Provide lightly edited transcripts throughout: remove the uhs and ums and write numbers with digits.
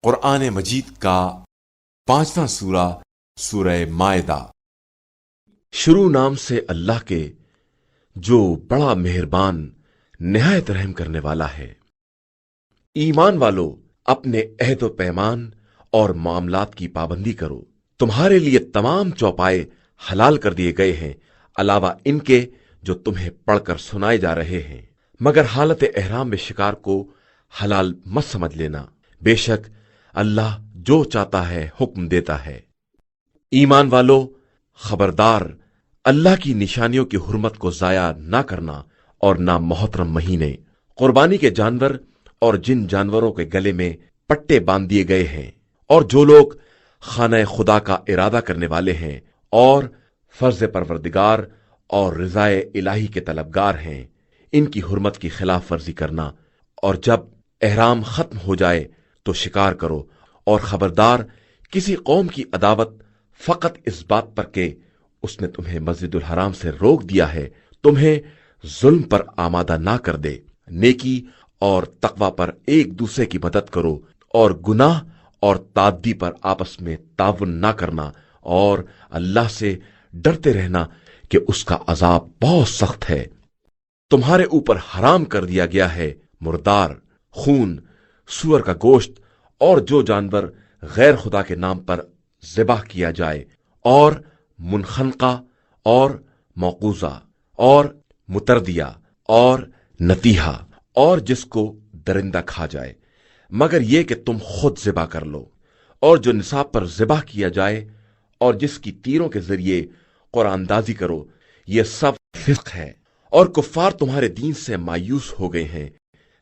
قرآن مجید کا 5واں سورہ سورہ مائدہ۔ شروع نام سے اللہ کے جو بڑا مہربان نہایت رحم کرنے والا ہے۔ ایمان والو، اپنے عہد و پیمان اور معاملات کی پابندی کرو۔ تمہارے لیے تمام چوپائے حلال کر دیے گئے ہیں، علاوہ ان کے جو تمہیں پڑھ کر سنائے جا رہے ہیں، مگر حالت احرام میں شکار کو حلال مت سمجھ لینا۔ بے شک اللہ جو چاہتا ہے حکم دیتا ہے۔ ایمان والو، خبردار، اللہ کی نشانیوں کی حرمت کو ضائع نہ کرنا اور نہ محترم مہینے، قربانی کے جانور اور جن جانوروں کے گلے میں پٹے باندھ دیے گئے ہیں، اور جو لوگ خانہ خدا کا ارادہ کرنے والے ہیں اور فرض پروردگار اور رضائے الہی کے طلبگار ہیں، ان کی حرمت کی خلاف ورزی کرنا، اور جب احرام ختم ہو جائے تو شکار کرو، اور خبردار، کسی قوم کی عداوت فقط اس بات پر کہ اس نے تمہیں مسجد الحرام سے روک دیا ہے، تمہیں ظلم پر آمادہ نہ کر دے۔ نیکی اور تقوی پر ایک دوسرے کی مدد کرو، اور گناہ اور تعدی پر آپس میں تعاون نہ کرنا، اور اللہ سے ڈرتے رہنا کہ اس کا عذاب بہت سخت ہے۔ تمہارے اوپر حرام کر دیا گیا ہے مردار، خون، سور کا گوشت، اور جو جانور غیر خدا کے نام پر ذبح کیا جائے، اور منخنقہ اور موقوذہ اور متردیہ اور نتیحہ، اور جس کو درندہ کھا جائے، مگر یہ کہ تم خود ذبح کر لو، اور جو نصاب پر ذبح کیا جائے اور جس کی تیروں کے ذریعے قرآن اندازی کرو، یہ سب فسق ہے، اور کفار تمہارے دین سے مایوس ہو گئے ہیں،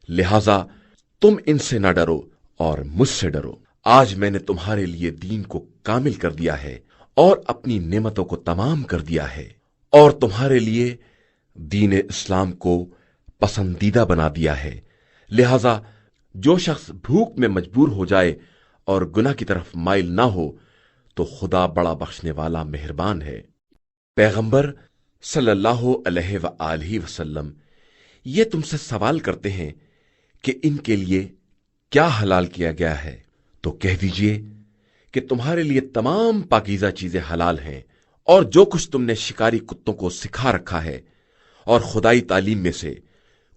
لہذا تم ان سے نہ ڈرو اور مجھ سے ڈرو۔ آج میں نے تمہارے لیے دین کو کامل کر دیا ہے اور اپنی نعمتوں کو تمام کر دیا ہے، اور تمہارے لیے دین اسلام کو پسندیدہ بنا دیا ہے، لہذا جو شخص بھوک میں مجبور ہو جائے اور گناہ کی طرف مائل نہ ہو تو خدا بڑا بخشنے والا مہربان ہے۔ پیغمبر صلی اللہ علیہ وآلہ وسلم یہ تم سے سوال کرتے ہیں کہ ان کے لیے کیا حلال کیا گیا ہے، تو کہہ دیجئے کہ تمہارے لیے تمام پاکیزہ چیزیں حلال ہیں، اور جو کچھ تم نے شکاری کتوں کو سکھا رکھا ہے اور خدائی تعلیم میں سے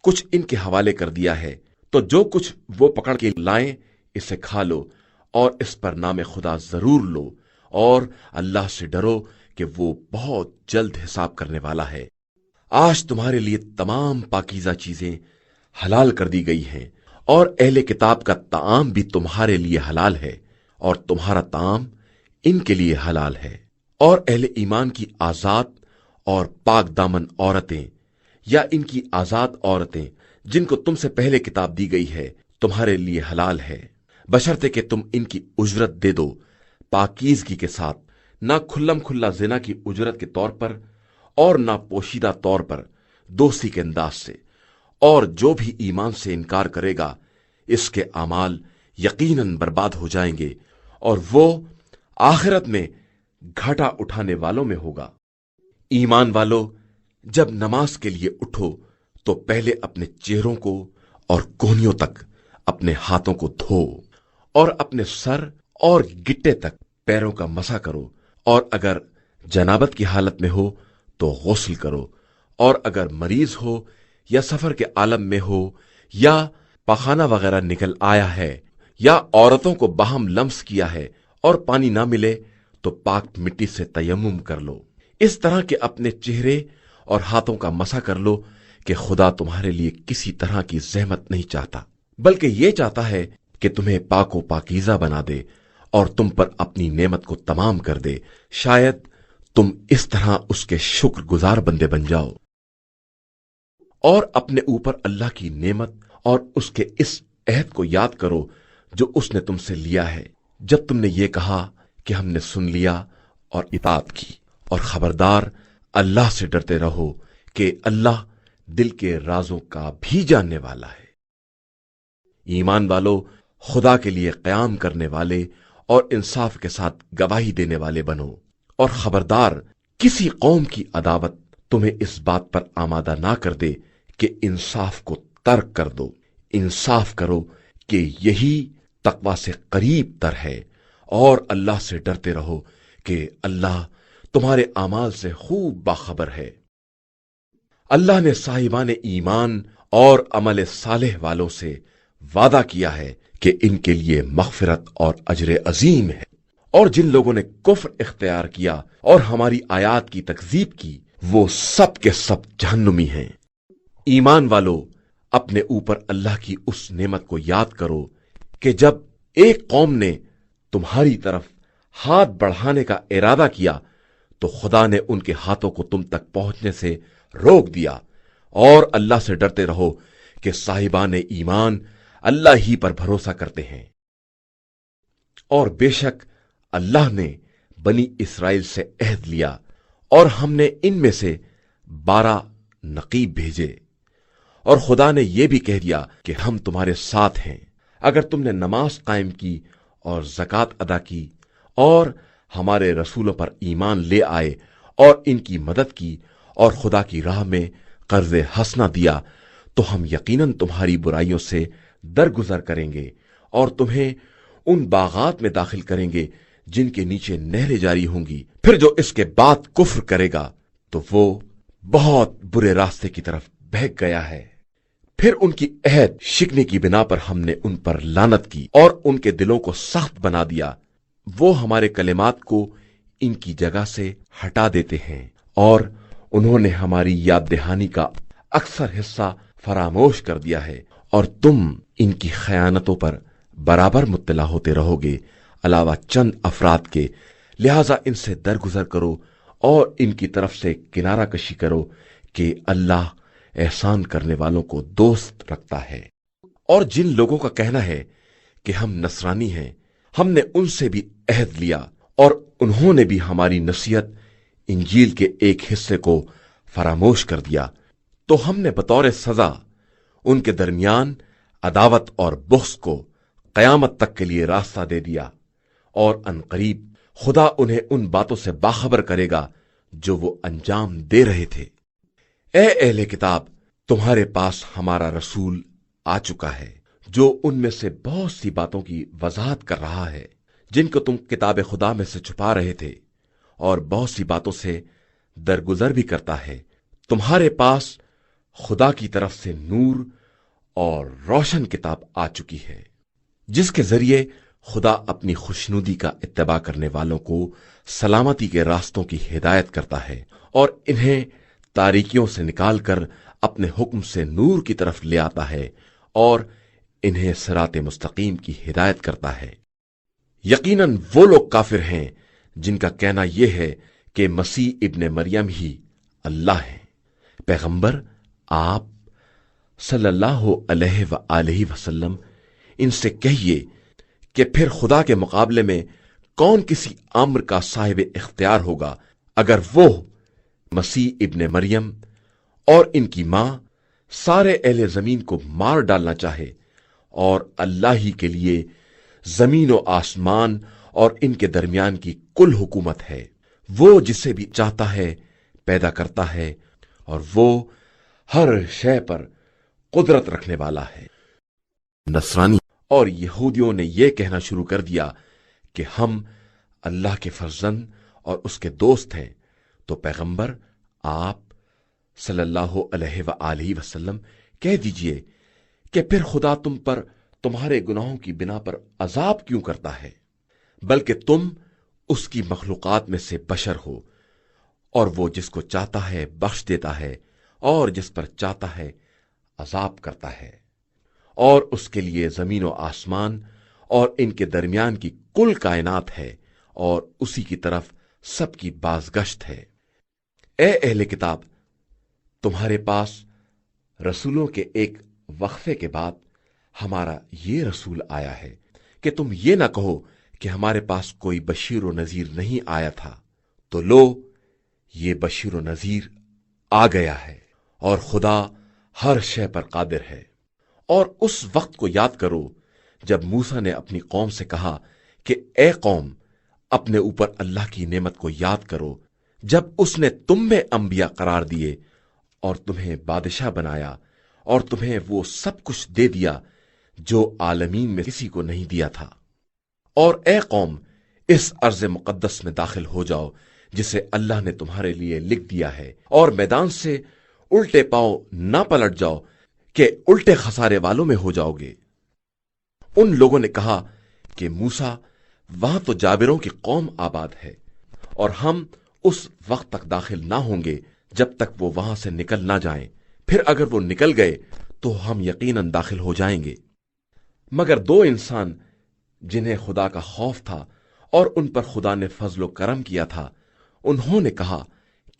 کچھ ان کے حوالے کر دیا ہے، تو جو کچھ وہ پکڑ کے لائیں اسے کھا لو، اور اس پر نام خدا ضرور لو، اور اللہ سے ڈرو کہ وہ بہت جلد حساب کرنے والا ہے۔ آج تمہارے لیے تمام پاکیزہ چیزیں حلال کر دی گئی ہیں، اور اہل کتاب کا طعام بھی تمہارے لیے حلال ہے، اور تمہارا طعام ان کے لیے حلال ہے، اور اہل ایمان کی آزاد اور پاک دامن عورتیں یا ان کی آزاد عورتیں جن کو تم سے پہلے کتاب دی گئی ہے تمہارے لیے حلال ہے، بشرطے کہ تم ان کی اجرت دے دو پاکیزگی کے ساتھ، نہ کھلم کھلا زنا کی اجرت کے طور پر اور نہ پوشیدہ طور پر دوستی کے انداز سے، اور جو بھی ایمان سے انکار کرے گا اس کے اعمال یقیناً برباد ہو جائیں گے، اور وہ آخرت میں گھاٹا اٹھانے والوں میں ہوگا۔ ایمان والو، جب نماز کے لیے اٹھو تو پہلے اپنے چہروں کو اور کونیوں تک اپنے ہاتھوں کو دھو، اور اپنے سر اور گٹے تک پیروں کا مسح کرو، اور اگر جنابت کی حالت میں ہو تو غسل کرو، اور اگر مریض ہو یا سفر کے عالم میں ہو یا پخانہ وغیرہ نکل آیا ہے یا عورتوں کو باہم لمس کیا ہے اور پانی نہ ملے تو پاک مٹی سے تیمم کر لو، اس طرح کہ اپنے چہرے اور ہاتھوں کا مسح کر لو کہ خدا تمہارے لیے کسی طرح کی زحمت نہیں چاہتا، بلکہ یہ چاہتا ہے کہ تمہیں پاک و پاکیزہ بنا دے اور تم پر اپنی نعمت کو تمام کر دے، شاید تم اس طرح اس کے شکر گزار بندے بن جاؤ۔ اور اپنے اوپر اللہ کی نعمت اور اس کے اس عہد کو یاد کرو جو اس نے تم سے لیا ہے، جب تم نے یہ کہا کہ ہم نے سن لیا اور اطاعت کی، اور خبردار، اللہ سے ڈرتے رہو کہ اللہ دل کے رازوں کا بھی جاننے والا ہے۔ ایمان والو، خدا کے لیے قیام کرنے والے اور انصاف کے ساتھ گواہی دینے والے بنو، اور خبردار، کسی قوم کی عداوت تمہیں اس بات پر آمادہ نہ کر دے کہ انصاف کو ترک کر دو۔ انصاف کرو کہ یہی تقوی سے قریب تر ہے، اور اللہ سے ڈرتے رہو کہ اللہ تمہارے اعمال سے خوب باخبر ہے۔ اللہ نے صاحبان ایمان اور عمل صالح والوں سے وعدہ کیا ہے کہ ان کے لیے مغفرت اور اجر عظیم ہے، اور جن لوگوں نے کفر اختیار کیا اور ہماری آیات کی تکذیب کی وہ سب کے سب جہنمی ہیں۔ ایمان والو، اپنے اوپر اللہ کی اس نعمت کو یاد کرو کہ جب ایک قوم نے تمہاری طرف ہاتھ بڑھانے کا ارادہ کیا تو خدا نے ان کے ہاتھوں کو تم تک پہنچنے سے روک دیا، اور اللہ سے ڈرتے رہو کہ صاحبان ایمان اللہ ہی پر بھروسہ کرتے ہیں۔ اور بے شک اللہ نے بنی اسرائیل سے عہد لیا، اور ہم نے ان میں سے 12 نقیب بھیجے، اور خدا نے یہ بھی کہہ دیا کہ ہم تمہارے ساتھ ہیں اگر تم نے نماز قائم کی اور زکوٰۃ ادا کی اور ہمارے رسولوں پر ایمان لے آئے اور ان کی مدد کی اور خدا کی راہ میں قرض حسنہ دیا، تو ہم یقیناً تمہاری برائیوں سے درگزر کریں گے اور تمہیں ان باغات میں داخل کریں گے جن کے نیچے نہریں جاری ہوں گی۔ پھر جو اس کے بعد کفر کرے گا تو وہ بہت برے راستے کی طرف بہک گیا ہے۔ پھر ان کی عہد شکنے کی بنا پر ہم نے ان پر لعنت کی اور ان کے دلوں کو سخت بنا دیا، وہ ہمارے کلمات کو ان کی جگہ سے ہٹا دیتے ہیں، اور انہوں نے ہماری یاد دہانی کا اکثر حصہ فراموش کر دیا ہے، اور تم ان کی خیانتوں پر برابر مطلع ہوتے رہو گے علاوہ چند افراد کے۔ لہذا ان سے درگزر کرو اور ان کی طرف سے کنارہ کشی کرو کہ اللہ احسان کرنے والوں کو دوست رکھتا ہے۔ اور جن لوگوں کا کہنا ہے کہ ہم نصرانی ہیں، ہم نے ان سے بھی عہد لیا، اور انہوں نے بھی ہماری نصیحت انجیل کے ایک حصے کو فراموش کر دیا، تو ہم نے بطور سزا ان کے درمیان عداوت اور بغض کو قیامت تک کے لیے راستہ دے دیا، اور عنقریب خدا انہیں ان باتوں سے باخبر کرے گا جو وہ انجام دے رہے تھے۔ اے اہل کتاب، تمہارے پاس ہمارا رسول آ چکا ہے جو ان میں سے بہت سی باتوں کی وضاحت کر رہا ہے جن کو تم کتاب خدا میں سے چھپا رہے تھے، اور بہت سی باتوں سے درگزر بھی کرتا ہے۔ تمہارے پاس خدا کی طرف سے نور اور روشن کتاب آ چکی ہے، جس کے ذریعے خدا اپنی خوشنودی کا اتباع کرنے والوں کو سلامتی کے راستوں کی ہدایت کرتا ہے، اور انہیں تاریکیوں سے نکال کر اپنے حکم سے نور کی طرف لے آتا ہے، اور انہیں صراط مستقیم کی ہدایت کرتا ہے۔ یقیناً وہ لوگ کافر ہیں جن کا کہنا یہ ہے کہ مسیح ابن مریم ہی اللہ ہے۔ پیغمبر آپ صلی اللہ علیہ وآلہ وسلم ان سے کہیے کہ پھر خدا کے مقابلے میں کون کسی امر کا صاحب اختیار ہوگا اگر وہ مسیح ابن مریم اور ان کی ماں سارے اہل زمین کو مار ڈالنا چاہے، اور اللہ ہی کے لیے زمین و آسمان اور ان کے درمیان کی کل حکومت ہے۔ وہ جسے بھی چاہتا ہے پیدا کرتا ہے، اور وہ ہر شے پر قدرت رکھنے والا ہے۔ نصرانی اور یہودیوں نے یہ کہنا شروع کر دیا کہ ہم اللہ کے فرزند اور اس کے دوست ہیں، تو پیغمبر آپ صلی اللہ علیہ وآلہ وسلم کہہ دیجئے کہ پھر خدا تم پر تمہارے گناہوں کی بنا پر عذاب کیوں کرتا ہے؟ بلکہ تم اس کی مخلوقات میں سے بشر ہو، اور وہ جس کو چاہتا ہے بخش دیتا ہے اور جس پر چاہتا ہے عذاب کرتا ہے، اور اس کے لیے زمین و آسمان اور ان کے درمیان کی کل کائنات ہے، اور اسی کی طرف سب کی بازگشت ہے۔ اے اہل کتاب، تمہارے پاس رسولوں کے ایک وقفے کے بعد ہمارا یہ رسول آیا ہے کہ تم یہ نہ کہو کہ ہمارے پاس کوئی بشیر و نذیر نہیں آیا تھا، تو لو یہ بشیر و نذیر آ گیا ہے، اور خدا ہر شے پر قادر ہے۔ اور اس وقت کو یاد کرو جب موسیٰ نے اپنی قوم سے کہا کہ اے قوم، اپنے اوپر اللہ کی نعمت کو یاد کرو جب اس نے تم میں انبیاء قرار دیے اور تمہیں بادشاہ بنایا اور تمہیں وہ سب کچھ دے دیا جو عالمین میں کسی کو نہیں دیا تھا۔ اور اے قوم، اس ارض مقدس میں داخل ہو جاؤ جسے اللہ نے تمہارے لیے لکھ دیا ہے، اور میدان سے الٹے پاؤں نہ پلٹ جاؤ کہ الٹے خسارے والوں میں ہو جاؤ گے۔ ان لوگوں نے کہا کہ موسیٰ، وہاں تو جابروں کی قوم آباد ہے، اور ہم اس وقت تک داخل نہ ہوں گے جب تک وہ وہاں سے نکل نہ جائیں، پھر اگر وہ نکل گئے تو ہم یقیناً داخل ہو جائیں گے۔ مگر دو انسان جنہیں خدا کا خوف تھا اور ان پر خدا نے فضل و کرم کیا تھا، انہوں نے کہا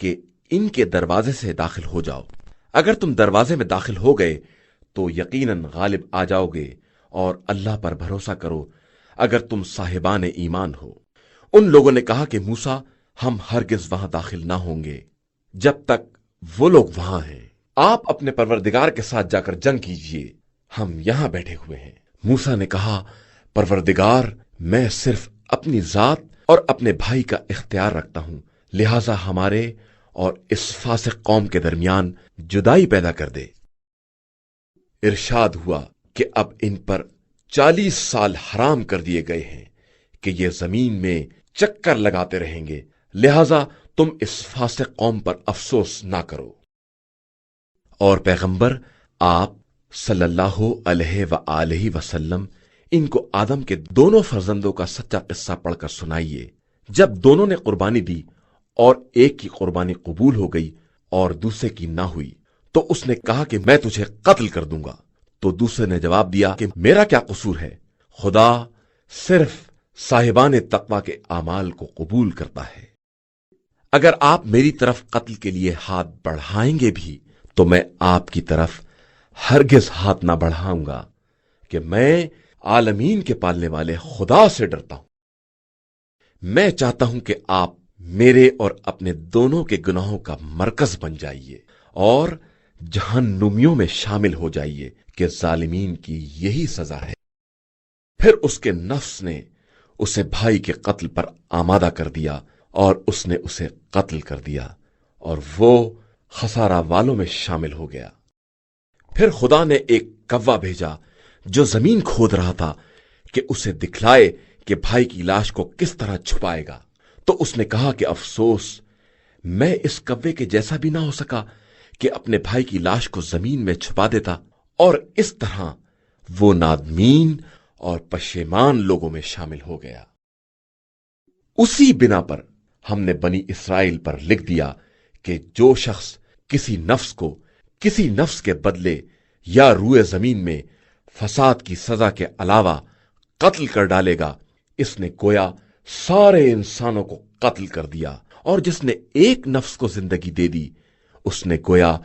کہ ان کے دروازے سے داخل ہو جاؤ۔ اگر تم دروازے میں داخل ہو گئے تو یقیناً غالب آ جاؤ گے، اور اللہ پر بھروسہ کرو اگر تم صاحبان ایمان ہو۔ ان لوگوں نے کہا کہ موسیٰ، ہم ہرگز وہاں داخل نہ ہوں گے جب تک وہ لوگ وہاں ہیں۔ آپ اپنے پروردگار کے ساتھ جا کر جنگ کیجئے، ہم یہاں بیٹھے ہوئے ہیں۔ موسیٰ نے کہا، پروردگار، میں صرف اپنی ذات اور اپنے بھائی کا اختیار رکھتا ہوں، لہذا ہمارے اور اس فاسق قوم کے درمیان جدائی پیدا کر دے۔ ارشاد ہوا کہ اب ان پر 40 سال حرام کر دیے گئے ہیں کہ یہ زمین میں چکر لگاتے رہیں گے، لہذا تم اس فاسق قوم پر افسوس نہ کرو۔ اور پیغمبر آپ صلی اللہ علیہ وآلہ وسلم ان کو آدم کے دونوں فرزندوں کا سچا قصہ پڑھ کر سنائیے۔ جب دونوں نے قربانی دی اور ایک کی قربانی قبول ہو گئی اور دوسرے کی نہ ہوئی، تو اس نے کہا کہ میں تجھے قتل کر دوں گا۔ تو دوسرے نے جواب دیا کہ میرا کیا قصور ہے، خدا صرف صاحبان تقوی کے اعمال کو قبول کرتا ہے۔ اگر آپ میری طرف قتل کے لیے ہاتھ بڑھائیں گے بھی تو میں آپ کی طرف ہرگز ہاتھ نہ بڑھاؤں گا، کہ میں عالمین کے پالنے والے خدا سے ڈرتا ہوں۔ میں چاہتا ہوں کہ آپ میرے اور اپنے دونوں کے گناہوں کا مرکز بن جائیے اور جہنمیوں میں شامل ہو جائیے، کہ ظالمین کی یہی سزا ہے۔ پھر اس کے نفس نے اسے بھائی کے قتل پر آمادہ کر دیا، اور اس نے اسے قتل کر دیا، اور وہ خسارہ والوں میں شامل ہو گیا۔ پھر خدا نے ایک کوا بھیجا جو زمین کھود رہا تھا کہ اسے دکھلائے کہ بھائی کی لاش کو کس طرح چھپائے گا۔ تو اس نے کہا کہ افسوس، میں اس کوے کے جیسا بھی نہ ہو سکا کہ اپنے بھائی کی لاش کو زمین میں چھپا دیتا، اور اس طرح وہ نادمین اور پشیمان لوگوں میں شامل ہو گیا۔ اسی بنا پر ہم نے بنی اسرائیل پر لکھ دیا کہ جو شخص کسی نفس کو کسی نفس کے بدلے یا روئے زمین میں فساد کی سزا کے علاوہ قتل کر ڈالے گا، اس نے گویا سارے انسانوں کو قتل کر دیا، اور جس نے ایک نفس کو زندگی دے دی، اس نے گویا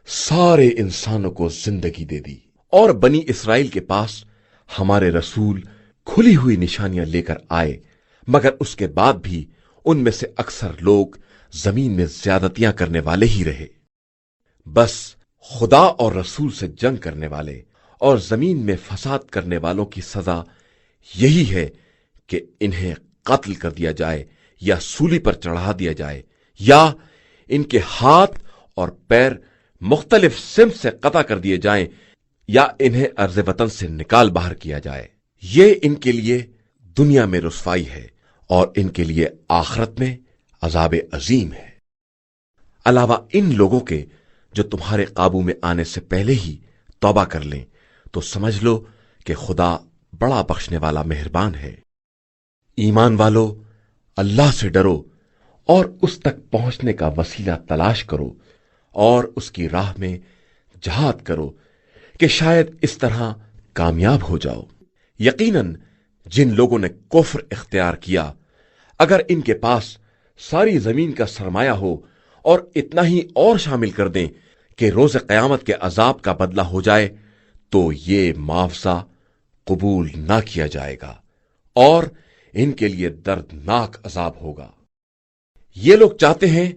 سارے انسانوں کو زندگی دے دی۔ اور بنی اسرائیل کے پاس ہمارے رسول کھلی ہوئی نشانیاں لے کر آئے، مگر اس کے بعد بھی ان میں سے اکثر لوگ زمین میں زیادتیاں کرنے والے ہی رہے۔ بس خدا اور رسول سے جنگ کرنے والے اور زمین میں فساد کرنے والوں کی سزا یہی ہے کہ انہیں قتل کر دیا جائے یا سولی پر چڑھا دیا جائے، یا ان کے ہاتھ اور پیر مختلف سمت سے قطع کر دیے جائیں، یا انہیں ارض وطن سے نکال باہر کیا جائے۔ یہ ان کے لیے دنیا میں رسوائی ہے، اور ان کے لیے آخرت میں عذاب عظیم ہے۔ علاوہ ان لوگوں کے جو تمہارے قابو میں آنے سے پہلے ہی توبہ کر لیں تو سمجھ لو کہ خدا بڑا بخشنے والا مہربان ہے۔ ایمان والو، اللہ سے ڈرو اور اس تک پہنچنے کا وسیلہ تلاش کرو، اور اس کی راہ میں جہاد کرو کہ شاید اس طرح کامیاب ہو جاؤ۔ یقیناً جن لوگوں نے کفر اختیار کیا، اگر ان کے پاس ساری زمین کا سرمایہ ہو اور اتنا ہی اور شامل کر دیں کہ روز قیامت کے عذاب کا بدلہ ہو جائے، تو یہ معاوضہ قبول نہ کیا جائے گا، اور ان کے لیے دردناک عذاب ہوگا۔ یہ لوگ چاہتے ہیں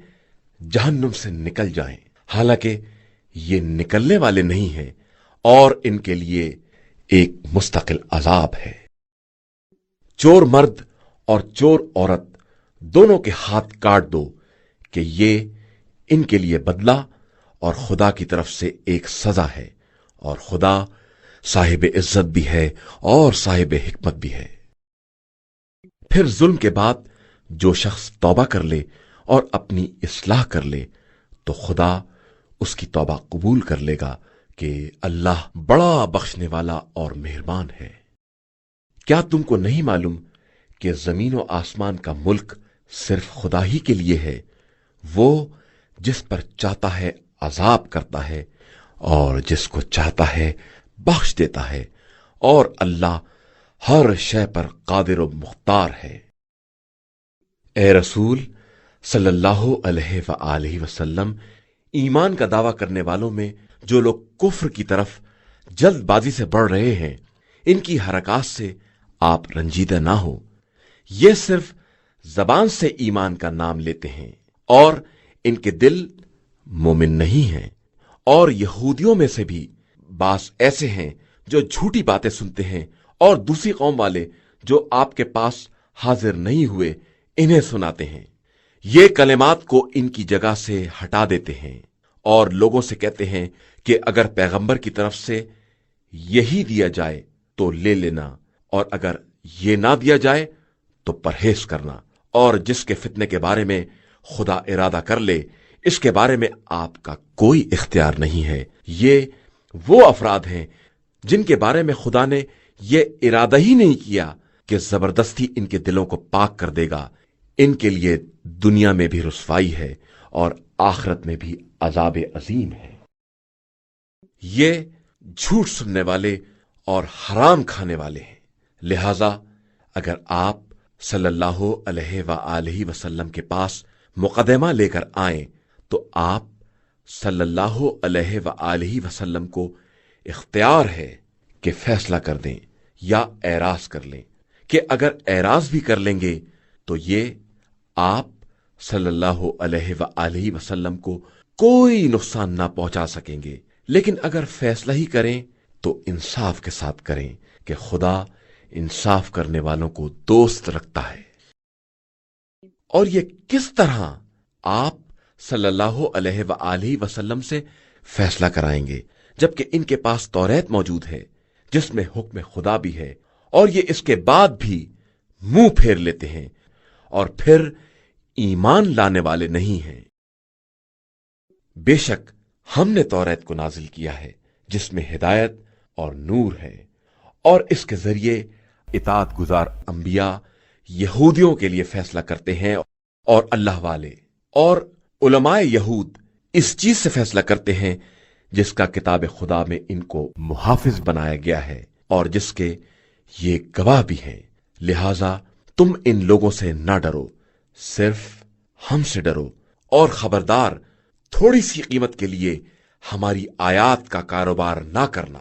جہنم سے نکل جائیں، حالانکہ یہ نکلنے والے نہیں ہیں، اور ان کے لیے ایک مستقل عذاب ہے۔ چور مرد اور چور عورت دونوں کے ہاتھ کاٹ دو، کہ یہ ان کے لیے بدلہ اور خدا کی طرف سے ایک سزا ہے، اور خدا صاحب عزت بھی ہے اور صاحب حکمت بھی ہے۔ پھر ظلم کے بعد جو شخص توبہ کر لے اور اپنی اصلاح کر لے تو خدا اس کی توبہ قبول کر لے گا کہ اللہ بڑا بخشنے والا اور مہربان ہے۔ کیا تم کو نہیں معلوم کہ زمین و آسمان کا ملک صرف خدا ہی کے لیے ہے؟ وہ جس پر چاہتا ہے عذاب کرتا ہے اور جس کو چاہتا ہے بخش دیتا ہے، اور اللہ ہر شے پر قادر و مختار ہے۔ اے رسول صلی اللہ علیہ وآلہ وسلم، ایمان کا دعویٰ کرنے والوں میں جو لوگ کفر کی طرف جلد بازی سے بڑھ رہے ہیں، ان کی حرکات سے آپ رنجیدہ نہ ہو۔ یہ صرف زبان سے ایمان کا نام لیتے ہیں اور ان کے دل مومن نہیں ہیں۔ اور یہودیوں میں سے بھی بعض ایسے ہیں جو جھوٹی باتیں سنتے ہیں، اور دوسری قوم والے جو آپ کے پاس حاضر نہیں ہوئے انہیں سناتے ہیں۔ یہ کلمات کو ان کی جگہ سے ہٹا دیتے ہیں اور لوگوں سے کہتے ہیں کہ اگر پیغمبر کی طرف سے یہی دیا جائے تو لے لینا، اور اگر یہ نہ دیا جائے تو پرہیز کرنا، اور جس کے فتنے کے بارے میں خدا ارادہ کر لے اس کے بارے میں آپ کا کوئی اختیار نہیں ہے۔ یہ وہ افراد ہیں جن کے بارے میں خدا نے یہ ارادہ ہی نہیں کیا کہ زبردستی ان کے دلوں کو پاک کر دے گا۔ ان کے لیے دنیا میں بھی رسوائی ہے اور آخرت میں بھی عذاب عظیم ہے۔ یہ جھوٹ سننے والے اور حرام کھانے والے ہیں، لہذا اگر آپ صلی اللہ علیہ وآلہ وسلم کے پاس مقدمہ لے کر آئیں تو آپ صلی اللہ علیہ وآلہ وسلم کو اختیار ہے کہ فیصلہ کر دیں یا اعراض کر لیں، کہ اگر اعراض بھی کر لیں گے تو یہ آپ صلی اللہ علیہ وآلہ وسلم کو کوئی نقصان نہ پہنچا سکیں گے، لیکن اگر فیصلہ ہی کریں تو انصاف کے ساتھ کریں کہ خدا انصاف کرنے والوں کو دوست رکھتا ہے۔ اور یہ کس طرح آپ صلی اللہ علیہ وآلہ وسلم سے فیصلہ کرائیں گے جبکہ ان کے پاس توریت موجود ہے جس میں حکم خدا بھی ہے، اور یہ اس کے بعد بھی منہ پھیر لیتے ہیں اور پھر ایمان لانے والے نہیں ہیں۔ بے شک ہم نے توریت کو نازل کیا ہے جس میں ہدایت اور نور ہے، اور اس کے ذریعے اطاعت گزار انبیاء یہودیوں کے لیے فیصلہ کرتے ہیں، اور اللہ والے اور علماء یہود اس چیز سے فیصلہ کرتے ہیں جس کا کتاب خدا میں ان کو محافظ بنایا گیا ہے اور جس کے یہ گواہ بھی ہیں۔ لہذا تم ان لوگوں سے نہ ڈرو، صرف ہم سے ڈرو، اور خبردار تھوڑی سی قیمت کے لیے ہماری آیات کا کاروبار نہ کرنا،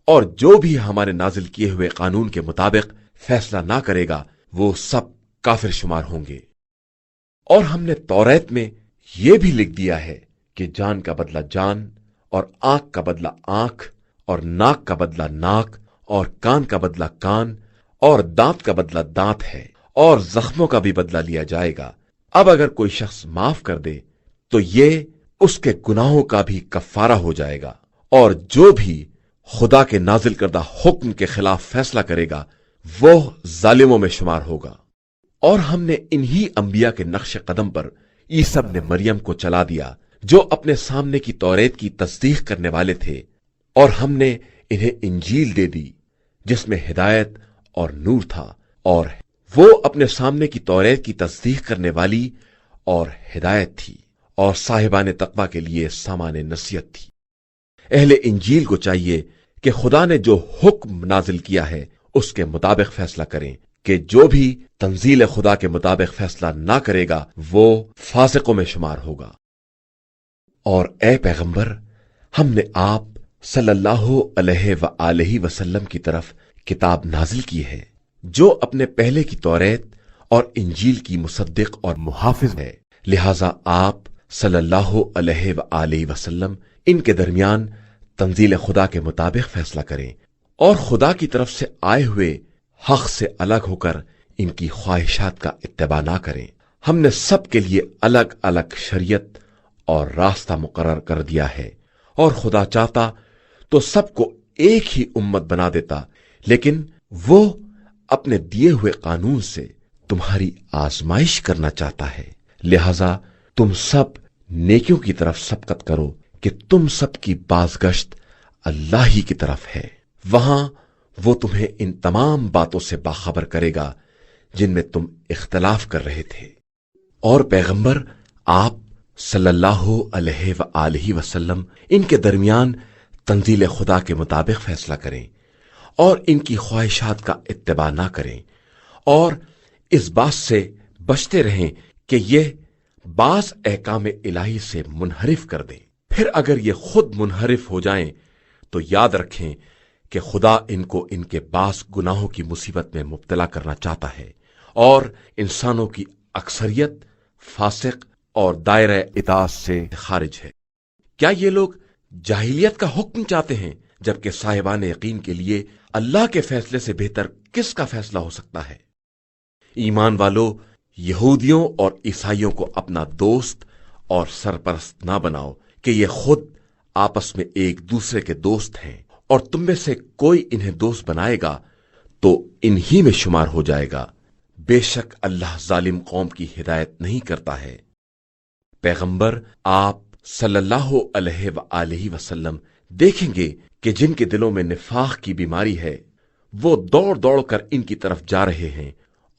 اور جو بھی ہمارے نازل کیے ہوئے قانون کے مطابق فیصلہ نہ کرے گا وہ سب کافر شمار ہوں گے۔ اور ہم نے توریت میں یہ بھی لکھ دیا ہے کہ جان کا بدلہ جان، اور آنکھ کا بدلہ آنکھ، اور ناک کا بدلہ ناک، اور کان کا بدلہ کان، اور دانت کا بدلہ دانت ہے، اور زخموں کا بھی بدلہ لیا جائے گا۔ اب اگر کوئی شخص معاف کر دے تو یہ اس کے گناہوں کا بھی کفارہ ہو جائے گا، اور جو بھی خدا کے نازل کردہ حکم کے خلاف فیصلہ کرے گا وہ ظالموں میں شمار ہوگا۔ اور ہم نے انہی انبیاء کے نقش قدم پر عیسیٰ ابن مریم کو چلا دیا جو اپنے سامنے کی توریت کی تصدیق کرنے والے تھے، اور ہم نے انہیں انجیل دے دی جس میں ہدایت اور نور تھا، اور وہ اپنے سامنے کی توریت کی تصدیق کرنے والی اور ہدایت تھی، اور صاحبان تقوی کے لیے سامان نصیحت تھی۔ اہل انجیل کو چاہیے کہ خدا نے جو حکم نازل کیا ہے اس کے مطابق فیصلہ کریں، کہ جو بھی تنزیل خدا کے مطابق فیصلہ نہ کرے گا وہ فاسقوں میں شمار ہوگا۔ اور اے پیغمبر، ہم نے آپ صلی اللہ علیہ وآلہ وسلم کی طرف کتاب نازل کی ہے جو اپنے پہلے کی توریت اور انجیل کی مصدق اور محافظ ہے، لہذا آپ صلی اللہ علیہ وآلہ وسلم ان کے درمیان تنزیل خدا کے مطابق فیصلہ کریں، اور خدا کی طرف سے آئے ہوئے حق سے الگ ہو کر ان کی خواہشات کا اتباع نہ کریں۔ ہم نے سب کے لیے الگ الگ شریعت اور راستہ مقرر کر دیا ہے، اور خدا چاہتا تو سب کو ایک ہی امت بنا دیتا، لیکن وہ اپنے دیے ہوئے قانون سے تمہاری آزمائش کرنا چاہتا ہے۔ لہذا تم سب نیکیوں کی طرف سبقت کرو کہ تم سب کی بازگشت اللہ ہی کی طرف ہے۔ وہاں وہ تمہیں ان تمام باتوں سے باخبر کرے گا جن میں تم اختلاف کر رہے تھے۔ اور پیغمبر آپ صلی اللہ علیہ وآلہ وسلم ان کے درمیان تنزیل خدا کے مطابق فیصلہ کریں اور ان کی خواہشات کا اتباع نہ کریں، اور اس بات سے بچتے رہیں کہ یہ بعض احکام الہی سے منحرف کر دیں۔ پھر اگر یہ خود منحرف ہو جائیں تو یاد رکھیں کہ خدا ان کو ان کے بعض گناہوں کی مصیبت میں مبتلا کرنا چاہتا ہے، اور انسانوں کی اکثریت فاسق اور دائرہ اطاعت سے خارج ہے۔ کیا یہ لوگ جاہلیت کا حکم چاہتے ہیں، جبکہ صاحبان یقین کے لیے اللہ کے فیصلے سے بہتر کس کا فیصلہ ہو سکتا ہے؟ ایمان والو، یہودیوں اور عیسائیوں کو اپنا دوست اور سرپرست نہ بناؤ کہ یہ خود آپس میں ایک دوسرے کے دوست ہیں، اور تم میں سے کوئی انہیں دوست بنائے گا تو انہی میں شمار ہو جائے گا۔ بے شک اللہ ظالم قوم کی ہدایت نہیں کرتا ہے۔ پیغمبر آپ صلی اللہ علیہ وآلہ وسلم دیکھیں گے کہ جن کے دلوں میں نفاق کی بیماری ہے وہ دوڑ دوڑ کر ان کی طرف جا رہے ہیں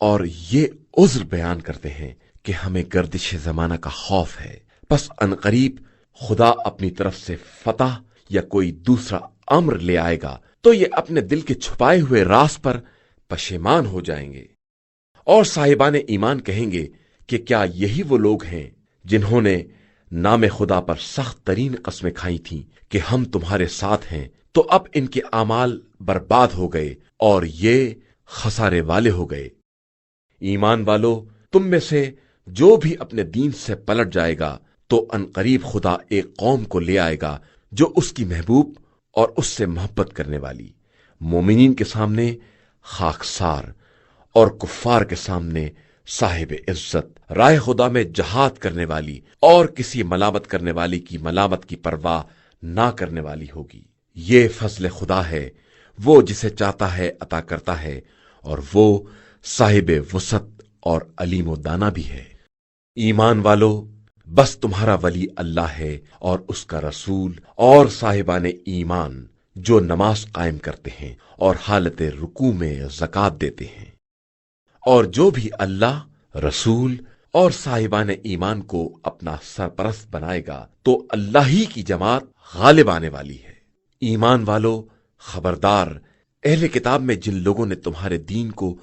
اور یہ عذر بیان کرتے ہیں کہ ہمیں گردش زمانہ کا خوف ہے، پس عنقریب خدا اپنی طرف سے فتح یا کوئی دوسرا امر لے آئے گا تو یہ اپنے دل کے چھپائے ہوئے راز پر پشیمان ہو جائیں گے۔ اور صاحبان ایمان کہیں گے کہ کیا یہی وہ لوگ ہیں جنہوں نے نام خدا پر سخت ترین قسمیں کھائی تھیں کہ ہم تمہارے ساتھ ہیں، تو اب ان کے اعمال برباد ہو گئے اور یہ خسارے والے ہو گئے۔ ایمان والو، تم میں سے جو بھی اپنے دین سے پلٹ جائے گا تو عنقریب خدا ایک قوم کو لے آئے گا جو اس کی محبوب اور اس سے محبت کرنے والی، مومنین کے سامنے خاکسار اور کفار کے سامنے صاحب عزت، راہ خدا میں جہاد کرنے والی اور کسی ملامت کرنے والی کی ملامت کی پرواہ نہ کرنے والی ہوگی۔ یہ فضل خدا ہے، وہ جسے چاہتا ہے عطا کرتا ہے، اور وہ صاحب وسعت اور علیم و دانا بھی ہے۔ ایمان والو، بس تمہارا ولی اللہ ہے اور اس کا رسول اور صاحبان ایمان جو نماز قائم کرتے ہیں اور حالت رکوع میں زکوٰۃ دیتے ہیں، اور جو بھی اللہ، رسول اور صاحبان ایمان کو اپنا سرپرست بنائے گا تو اللہ ہی کی جماعت غالب آنے والی ہے۔ ایمان والو، خبردار، اہل کتاب میں جن لوگوں نے تمہارے دین کو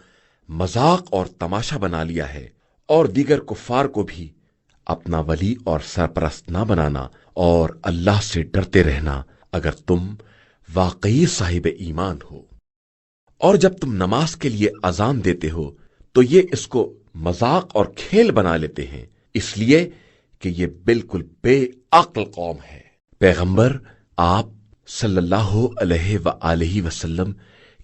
مذاق اور تماشا بنا لیا ہے، اور دیگر کفار کو بھی اپنا ولی اور سرپرست نہ بنانا، اور اللہ سے ڈرتے رہنا اگر تم واقعی صاحب ایمان ہو۔ اور جب تم نماز کے لیے اذان دیتے ہو تو یہ اس کو مذاق اور کھیل بنا لیتے ہیں، اس لیے کہ یہ بالکل بے عقل قوم ہے۔ پیغمبر آپ صلی اللہ علیہ وآلہ وسلم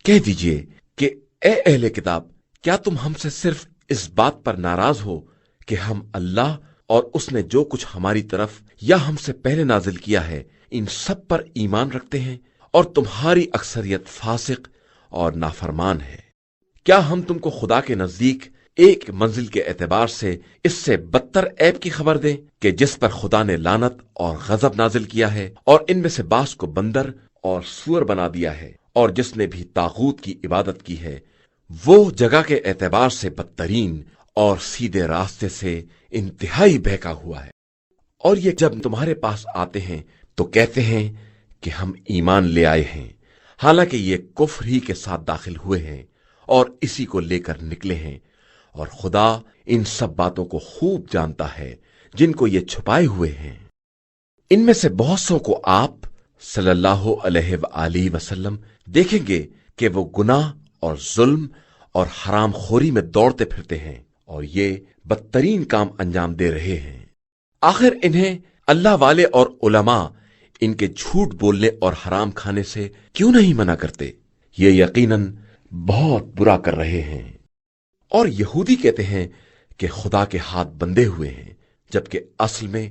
کہہ دیجئے کہ اے اہل کتاب، کیا تم ہم سے صرف اس بات پر ناراض ہو کہ ہم اللہ اور اس نے جو کچھ ہماری طرف یا ہم سے پہلے نازل کیا ہے ان سب پر ایمان رکھتے ہیں، اور تمہاری اکثریت فاسق اور نافرمان ہے؟ کیا ہم تم کو خدا کے نزدیک ایک منزل کے اعتبار سے اس سے بدتر عیب کی خبر دیں کہ جس پر خدا نے لعنت اور غضب نازل کیا ہے، اور ان میں سے بعض کو بندر اور سور بنا دیا ہے، اور جس نے بھی طاغوت کی عبادت کی ہے وہ جگہ کے اعتبار سے بدترین اور سیدھے راستے سے انتہائی بہکا ہوا ہے۔ اور یہ جب تمہارے پاس آتے ہیں تو کہتے ہیں کہ ہم ایمان لے آئے ہیں، حالانکہ یہ کفر ہی کے ساتھ داخل ہوئے ہیں اور اسی کو لے کر نکلے ہیں، اور خدا ان سب باتوں کو خوب جانتا ہے جن کو یہ چھپائے ہوئے ہیں۔ ان میں سے بہت سو کو آپ صلی اللہ علیہ وآلہ وسلم دیکھیں گے کہ وہ گناہ اور ظلم اور حرام خوری میں دوڑتے پھرتے ہیں، اور یہ بدترین کام انجام دے رہے ہیں۔ آخر انہیں اللہ والے اور علماء ان کے جھوٹ بولنے اور حرام کھانے سے کیوں نہیں منع کرتے؟ یہ یقیناً بہت برا کر رہے ہیں۔ اور یہودی کہتے ہیں کہ خدا کے ہاتھ بندھے ہوئے ہیں، جبکہ اصل میں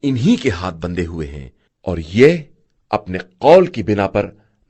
انہی کے ہاتھ بندھے ہوئے ہیں، اور یہ اپنے قول کی بنا پر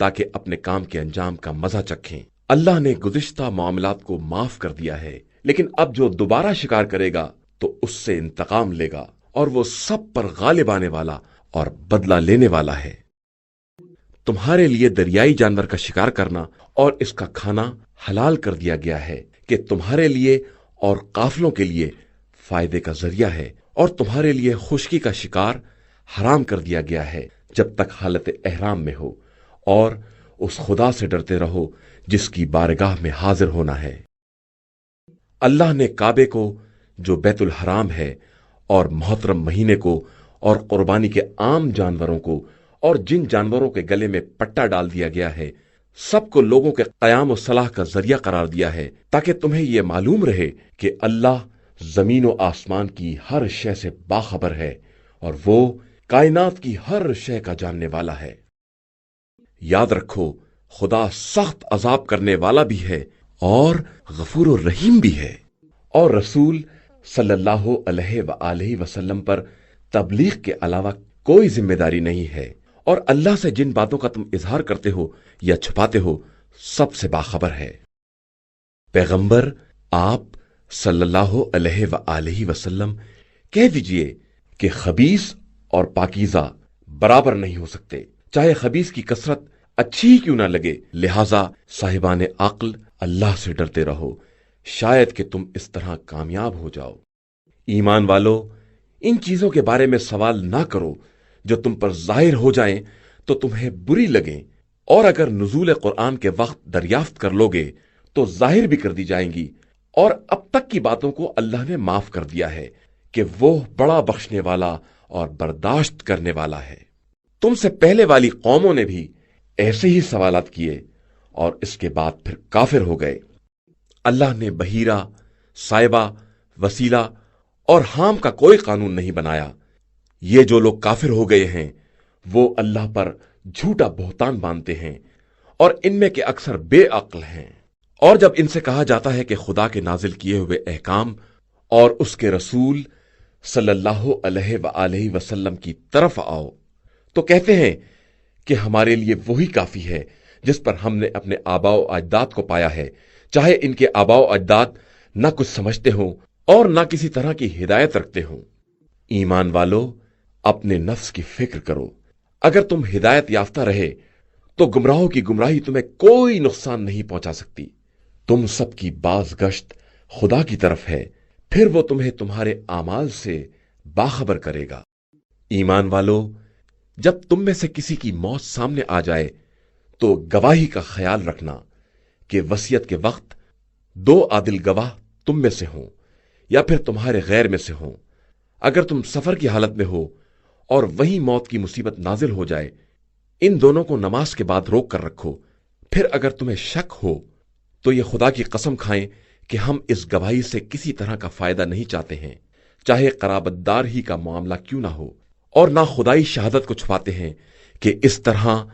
تاکہ اپنے کام کے انجام کا مزہ چکھیں۔ اللہ نے گزشتہ معاملات کو معاف کر دیا ہے، لیکن اب جو دوبارہ شکار کرے گا تو اس سے انتقام لے گا، اور وہ سب پر غالب آنے والا اور بدلہ لینے والا ہے۔ تمہارے لیے دریائی جانور کا شکار کرنا اور اس کا کھانا حلال کر دیا گیا ہے کہ تمہارے لیے اور قافلوں کے لیے فائدے کا ذریعہ ہے، اور تمہارے لیے خشکی کا شکار حرام کر دیا گیا ہے جب تک حالت احرام میں ہو، اور اس خدا سے ڈرتے رہو جس کی بارگاہ میں حاضر ہونا ہے۔ اللہ نے کعبے کو جو بیت الحرام ہے اور محترم مہینے کو اور قربانی کے عام جانوروں کو اور جن جانوروں کے گلے میں پٹا ڈال دیا گیا ہے سب کو لوگوں کے قیام و صلاح کا ذریعہ قرار دیا ہے، تاکہ تمہیں یہ معلوم رہے کہ اللہ زمین و آسمان کی ہر شے سے باخبر ہے اور وہ کائنات کی ہر شے کا جاننے والا ہے۔ یاد رکھو، خدا سخت عذاب کرنے والا بھی ہے اور غفور و رحیم بھی ہے، اور رسول صلی اللہ علیہ وآلہ وسلم پر تبلیغ کے علاوہ کوئی ذمہ داری نہیں ہے، اور اللہ سے جن باتوں کا تم اظہار کرتے ہو یا چھپاتے ہو سب سے باخبر ہے۔ پیغمبر آپ صلی اللہ علیہ وآلہ وسلم کہہ دیجئے کہ خبیث اور پاکیزہ برابر نہیں ہو سکتے، چاہے خبیث کی کثرت اچھی ہی کیوں نہ لگے، لہذا صاحبان عقل اللہ سے ڈرتے رہو، شاید کہ تم اس طرح کامیاب ہو جاؤ۔ ایمان والو، ان چیزوں کے بارے میں سوال نہ کرو جو تم پر ظاہر ہو جائیں تو تمہیں بری لگیں، اور اگر نزول قرآن کے وقت دریافت کر لوگے تو ظاہر بھی کر دی جائیں گی، اور اب تک کی باتوں کو اللہ نے معاف کر دیا ہے کہ وہ بڑا بخشنے والا اور برداشت کرنے والا ہے۔ تم سے پہلے والی قوموں نے بھی ایسے ہی سوالات کیے اور اس کے بعد پھر کافر ہو گئے۔ اللہ نے بحیرہ، سائبہ، وسیلہ اور حام کا کوئی قانون نہیں بنایا۔ یہ جو لوگ کافر ہو گئے ہیں وہ اللہ پر جھوٹا بہتان باندھتے ہیں، اور ان میں کے اکثر بے عقل ہیں۔ اور جب ان سے کہا جاتا ہے کہ خدا کے نازل کیے ہوئے احکام اور اس کے رسول صلی اللہ علیہ وآلہ وسلم کی طرف آؤ، تو کہتے ہیں کہ ہمارے لیے وہی کافی ہے جس پر ہم نے اپنے آباء و اجداد کو پایا ہے، چاہے ان کے آباء و اجداد نہ کچھ سمجھتے ہوں اور نہ کسی طرح کی ہدایت رکھتے ہوں۔ ایمان والو، اپنے نفس کی فکر کرو، اگر تم ہدایت یافتہ رہے تو گمراہوں کی گمراہی تمہیں کوئی نقصان نہیں پہنچا سکتی۔ تم سب کی باز گشت خدا کی طرف ہے، پھر وہ تمہیں تمہارے اعمال سے باخبر کرے گا۔ ایمان والو، جب تم میں سے کسی کی موت سامنے آ جائے تو گواہی کا خیال رکھنا کہ وصیت کے وقت 2 عادل گواہ تم میں سے ہوں یا پھر تمہارے غیر میں سے ہوں۔ اگر تم سفر کی حالت میں ہو اور وہیں موت کی مصیبت نازل ہو جائے، ان دونوں کو نماز کے بعد روک کر رکھو، پھر اگر تمہیں شک ہو تو یہ خدا کی قسم کھائیں کہ ہم اس گواہی سے کسی طرح کا فائدہ نہیں چاہتے ہیں، چاہے قرابت دار ہی کا معاملہ کیوں نہ ہو، اور نہ خدائی شہادت کو چھپاتے ہیں کہ اس طرح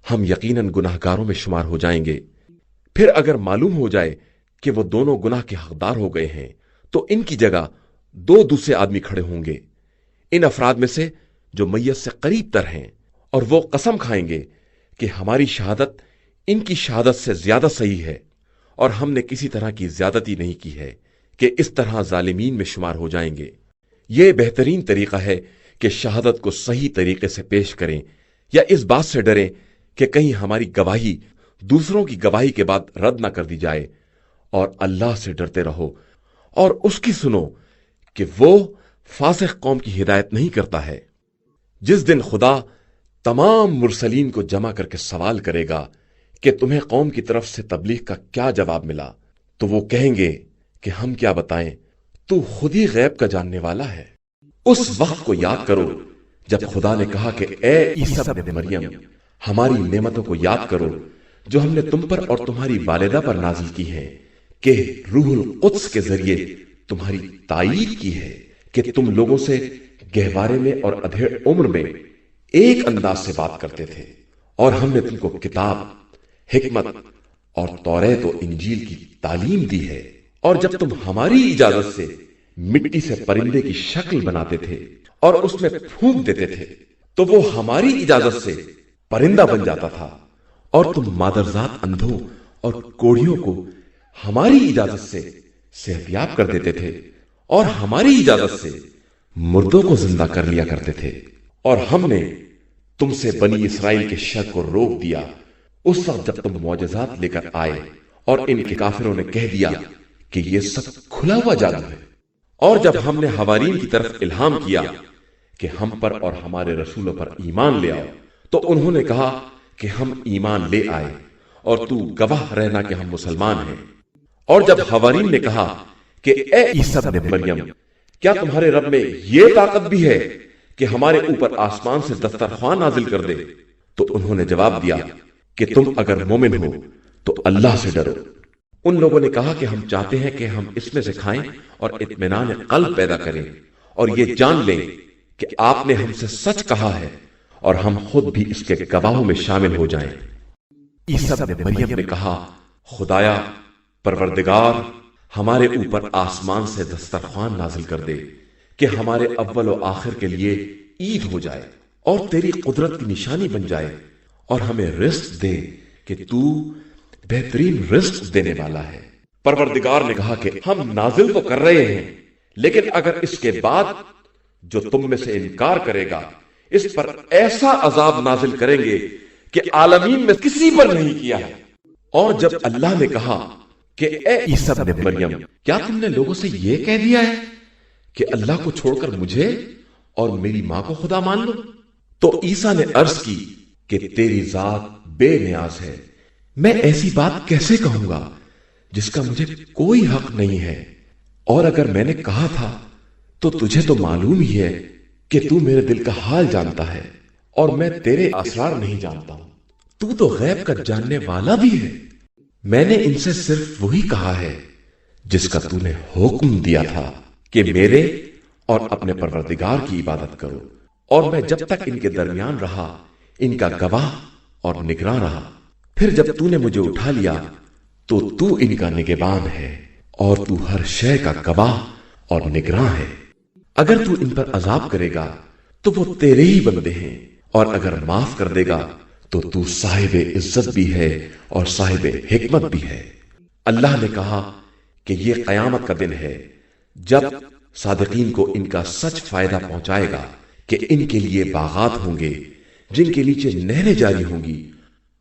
ہم یقیناً گناہ گاروں میں شمار ہو جائیں گے۔ پھر اگر معلوم ہو جائے کہ وہ دونوں گناہ کے حقدار ہو گئے ہیں تو ان کی جگہ 2 دوسرے آدمی کھڑے ہوں گے، ان افراد میں سے جو میت سے قریب تر ہیں، اور وہ قسم کھائیں گے کہ ہماری شہادت ان کی شہادت سے زیادہ صحیح ہے، اور ہم نے کسی طرح کی زیادتی نہیں کی ہے، کہ اس طرح ظالمین میں شمار ہو جائیں گے۔ یہ بہترین طریقہ ہے کہ شہادت کو صحیح طریقے سے پیش کریں، یا اس بات سے ڈریں کہ کہیں ہماری گواہی دوسروں کی گواہی کے بعد رد نہ کر دی جائے، اور اللہ سے ڈرتے رہو اور اس کی سنو کہ وہ فاسق قوم کی ہدایت نہیں کرتا ہے۔ جس دن خدا تمام مرسلین کو جمع کر کے سوال کرے گا کہ تمہیں قوم کی طرف سے تبلیغ کا کیا جواب ملا، تو وہ کہیں گے کہ ہم کیا بتائیں، تو خود ہی غیب کا جاننے والا ہے۔ اس وقت کو یاد کرو جب خدا نے کہا کہ اے عیسیٰ ابن مریم، ہماری نعمتوں کو یاد کرو جو ہم نے تم پر اور تمہاری والدہ پر نازل کی ہیں، کہ روح القدس کے ذریعے تمہاری تائید کی ہے کہ تم لوگوں سے گہوارے میں اور ادھیڑ عمر میں ایک انداز سے بات کرتے تھے، اور ہم نے تم کو کتاب، حکمت اور توریت و انجیل کی تعلیم دی ہے، اور جب تم ہماری اجازت سے مٹی سے پرندے کی شکل بناتے تھے اور اس میں پھونک دیتے تھے تو وہ ہماری اجازت سے پرندہ بن جاتا تھا، اور تم مادرزاد اندھوں اور کوڑھیوں کو ہماری اجازت سے صحت یاب کر دیتے تھے اور ہماری اجازت سے مردوں کو زندہ کر لیا کرتے تھے، اور ہم نے تم سے بنی اسرائیل کے شر کو روک دیا اس وقت جب تم معجزات لے کر آئے اور ان کے کافروں نے کہہ دیا کہ یہ سب کھلا ہوا جادو ہے۔ اور جب ہم نے حوارین کی طرف الہام کیا کہ ہم پر اور ہمارے رسولوں پر ایمان لے آؤ، تو انہوں نے کہا کہ ہم ایمان لے آئے اور تو گواہ رہنا کہ ہم مسلمان ہیں۔ اور جب حوارین نے کہا کہ اے عیسیٰ ابن مریم، کیا تمہارے رب میں یہ طاقت بھی ہے کہ ہمارے اوپر آسمان سے دسترخوان نازل کر دے؟ تو انہوں نے جواب دیا کہ تم اگر مومن ہو تو اللہ سے ڈرو۔ ان لوگوں نے کہا کہ ہم چاہتے ہیں کہ ہم اس میں سے کھائیں اور اطمینان قلب پیدا کریں اور یہ جان لیں کہ آپ نے ہم سے سچ کہا ہے اور ہم خود بھی اس کے گواہوں میں شامل ہو جائیں۔ عیسیٰ ابن مریم نے کہا، خدایا پروردگار، ہمارے اوپر آسمان سے دسترخوان نازل کر دے کہ ہمارے اول و آخر کے لیے عید ہو جائے اور تیری قدرت کی نشانی بن جائے، اور ہمیں رزق دے کہ تو بہترین رزق دینے والا ہے۔ پروردگار نے کہا کہ ہم نازل تو کر رہے ہیں، لیکن اگر اس کے بعد جو تم میں سے انکار کرے گا اس پر ایسا عذاب نازل کریں گے کہ عالمین میں کسی پر نہیں کیا ہے۔ اور جب اللہ نے کہا کہ اے عیسیٰ ابن مریم، کیا تم نے لوگوں سے یہ کہہ دیا ہے کہ اللہ کو چھوڑ کر مجھے اور میری ماں کو خدا مان لو؟ تو عیسیٰ نے عرض کی کہ تیری ذات بے نیاز ہے، میں ایسی بات کیسے کہوں گا جس کا مجھے کوئی حق نہیں ہے، اور اگر میں نے کہا تھا تو تجھے تو معلوم ہی ہے کہ تو میرے دل کا حال جانتا ہے اور میں تیرے اسرار نہیں جانتا ہوں، تو غیب کا جاننے والا بھی ہے۔ میں نے ان سے صرف وہی کہا ہے جس کا تو نے حکم دیا تھا کہ میرے اور اپنے پروردگار کی عبادت کرو، اور میں جب تک ان کے درمیان رہا ان کا گواہ اور نگراں رہا۔ پھر جب تو نے مجھے اٹھا لیا تو ان کا نگہبان ہے اور تو ہر شے کا گواہ اور نگراں ہے۔ اگر تو ان پر عذاب کرے گا تو وہ تیرے ہی بندے ہیں، اور اگر معاف کر دے گا تو صاحب عزت بھی ہے اور صاحب حکمت بھی ہے۔ اللہ نے کہا کہ یہ قیامت کا دن ہے جب صادقین کو ان کا سچ فائدہ پہنچائے گا کہ ان کے لیے باغات ہوں گے جن کے نیچے نہریں جاری ہوں گی،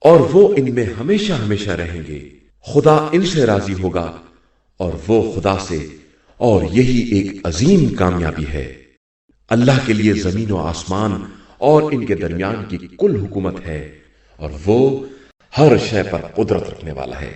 اور وہ ان میں ہمیشہ ہمیشہ رہیں گے۔ خدا ان سے راضی ہوگا اور وہ خدا سے، اور یہی ایک عظیم کامیابی ہے۔ اللہ کے لیے زمین و آسمان اور ان کے درمیان کی کل حکومت ہے، اور وہ ہر شے پر قدرت رکھنے والا ہے۔